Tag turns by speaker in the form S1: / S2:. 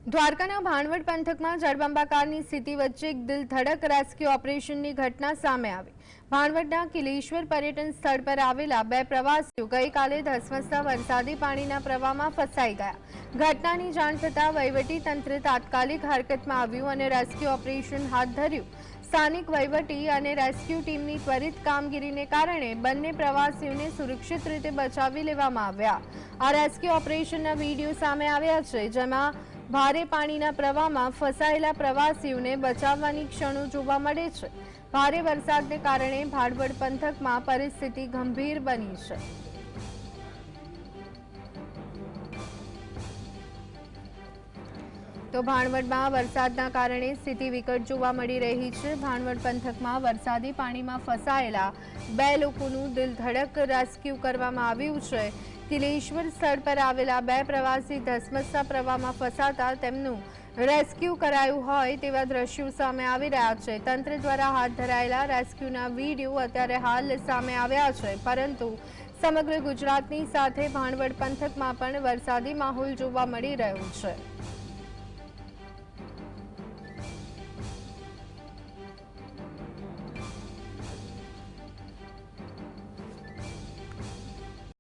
S1: દ્વારકાના ભાણવડ પંથકમાં જળબંબાકારની સ્થિતિ વચ્ચે એક દિલધડક રેસ્ક્યુ ઓપરેશનની ઘટના સામે આવી। ભાણવડના કિલેશ્વર પર્યટન સ્થળ પર આવેલા બે પ્રવાસીઓ ગઈકાલે ધસમસતા વરસાદી પાણીના પ્રવાહમાં ફસાઈ ગયા। ઘટનાની જાણ થતાં વહીવટી તંત્ર તાત્કાલિક હરકતમાં આવ્યું અને રેસ્ક્યુ ઓપરેશન હાથ ધર્યું। સ્થાનિક વહીવટી અને રેસ્ક્યુ ટીમની ત્વરિત કામગીરીને કારણે બંને પ્રવાસીઓને સુરક્ષિત રીતે બચાવી લેવામાં આવ્યા। આ રેસ્ક્યુ ઓપરેશનના વિડીયો સામે આવ્યા છે, જેમાં ભારે પાણીના પ્રવાહમાં ફસાયેલા પ્રવાસીઓને બચાવવાની ક્ષણો જોવા મળે છે। ભારે વરસાદને કારણે ભાણવડ પંથકમાં પરિસ્થિતિ ગંભીર બની છે। તો ભાણવડમાં વરસાદના કારણે સ્થિતિ વિકટ જોવા મળી રહી છે। ભાણવડ પંથકમાં વરસાદી પાણીમાં ફસાયેલા બે લોકોનું દિલધડક રેસ્ક્યુ કરવામાં આવ્યું છે। કિલેશ્વર સ્થળ પર આવેલા બે પ્રવાસી ધસમસતા પ્રવાહમાં ફસાતા તેમનું રેસ્ક્યુ કરાયું હોય તેવા દ્રશ્યો સામે આવી રહ્યા છે। તંત્ર દ્વારા હાથ ધરાયેલા રેસ્ક્યુના વિડીયો અત્યારે હાલ સામે આવ્યા છે, પરંતુ સમગ્ર ગુજરાતની સાથે ભાણવડ પંથકમાં પણ વરસાદી માહોલ જોવા મળી રહ્યો છે।